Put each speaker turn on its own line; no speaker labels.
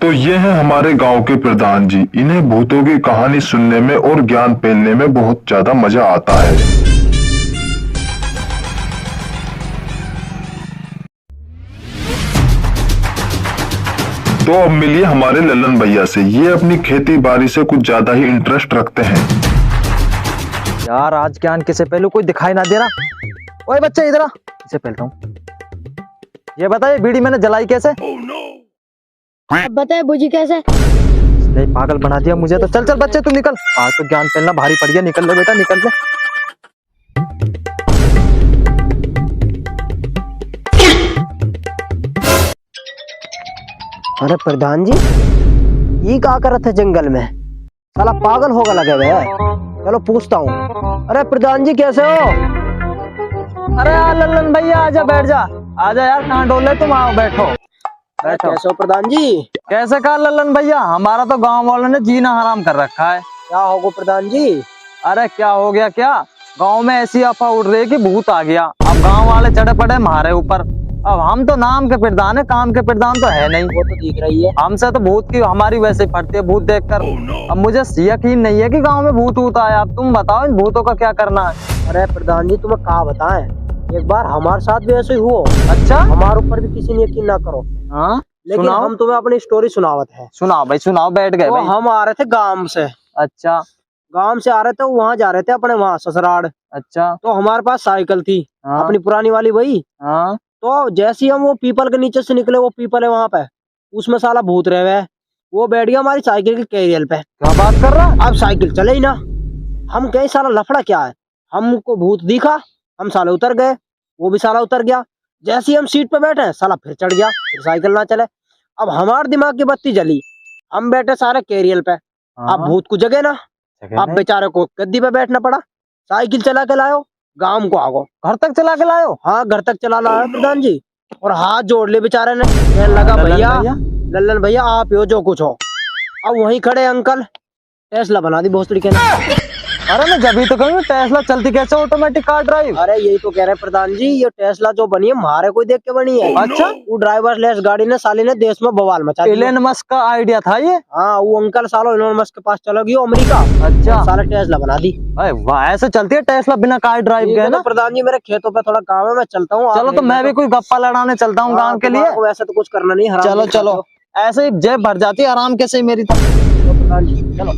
तो ये हैं हमारे गांव के प्रधान जी। इन्हें भूतों की कहानी सुनने में और ज्ञान फैलने में बहुत ज्यादा मजा आता है। तो अब मिलिए हमारे लल्लन भैया से। ये अपनी खेती बाड़ी से कुछ ज्यादा ही इंटरेस्ट रखते हैं।
यार आज ज्ञान किसे पहलू कोई दिखाई ना दे रहा। ओए बच्चे इधर आ, इसे पहलता हूँ। ये बताइए बीड़ी मैंने जलाई कैसे?
अब बताए बुझी कैसे?
नहीं पागल बना दिया मुझे तो। चल चल बच्चे तू निकल, आज तो ज्ञान फैलना भारी पड़ गया। निकल ले बेटा निकल ले।
अरे प्रधान जी ये क्या कर रहे थे जंगल में? साला पागल होगा लगे हुए है। चलो पूछता हूँ। अरे प्रधान जी कैसे हो?
अरे यार लल्लन भैया आजा बैठ जा। आजा यार कहाँ डोल रहे तुम, आओ बैठो बैठो।
कैसे हो प्रधान जी?
कैसे कहा लल्लन भैया, हमारा तो गांव वालों ने जीना हराम कर रखा है।
क्या होगा प्रधान जी?
अरे क्या हो गया, क्या गांव में ऐसी अफवाह उड़ रही है कि भूत आ गया। अब गांव वाले चढ़े पड़े हमारे ऊपर। अब हम तो नाम के प्रधान है, काम के प्रधान तो है नहीं।
वो तो दिख रही है।
हमसे तो भूत की हमारी वैसे फटती है भूत देखकर। अब मुझे यकीन नहीं है कि गांव में भूत भूत आया। अब तुम बताओ इन भूतों का क्या करना है?
अरे प्रधान जी तुम्हें कहा बताएं, एक बार हमारे साथ भी ऐसे ही हुआ।
अच्छा
हमारे ऊपर भी किसी ने यकीन ना करो।
हाँ
लेकिन
सुनाओ।
हम तुम्हें अपनी स्टोरी सुनावत है।
सुनाओ भाई सुनाओ, बैठ गए
तो
भाई।
हम आ रहे थे गांव से।
अच्छा
गांव से आ रहे थे, वहाँ जा रहे थे अपने वहाँ ससुराल।
अच्छा।
तो हमारे पास साइकिल थी,
हाँ
अपनी पुरानी वाली वही।
हाँ
तो जैसे ही हम वो पीपल के नीचे से निकले, वो पीपल है वहां पे, उसमें साला भूत रहे हुए। वो बैठ गया हमारी साइकिल के कैरियर पे।
क्या बात कर रहा है?
अब साइकिल चले ही ना। हम कहे साला लफड़ा क्या है, हमको भूत दिखा, हम साले उतर गए, वो भी साला उतर गया। जैसे ही हम सीट पे बैठे साला फिर चढ़ गया, फिर साइकिल ना चले। अब हमारे दिमाग की बत्ती जली, हम बैठे सारे कैरियर पे। अब भूत को जगे ना, अब बेचारे को गद्दी पे बैठना पड़ा। साइकिल चला के लाओ, गांव को आगो।
घर तक चला के लायो?
हाँ घर तक चला लाया प्रधान जी। और हाथ जोड़ ले बेचारे ने, कहने लगा भैया लल्लन भैया आप हो जो कुछ हो। अब वहीं खड़े अंकल टेस्ला बना दी भोसड़ी के ने।
अरे मैं जब ही तो कहूँ टेस्ला चलती कैसे ऑटोमेटिक कार ड्राइव?
अरे यही तो कह रहे प्रधान जी, ये टेस्ला जो बनी है हमारे कोई देख के बनी है।
अच्छा
वो ड्राइवर लेस गाड़ी ने साली ने देश में बवाल मचा दिया।
इलेन मस्क का आइडिया था ये?
हाँ वो अंकल सालो इलोन मस्क के पास चला गया अमेरिका।
अच्छा
साले टेस्ला बना दी।
अरे वाह, ऐसे चलती है टेस्ला बिना कार ड्राइव के ना?
प्रधान जी मेरे खेतों पे थोड़ा काम है, मैं चलता हूँ।
चलो तो मैं भी कोई गप्पा लड़ाने चलता हूँ गांव के लिए।
वैसे तो कुछ करना नहीं।
चलो चलो, ऐसे ही जेब भर जाती है आराम कैसे मेरी तो।
प्रधान जी चलो।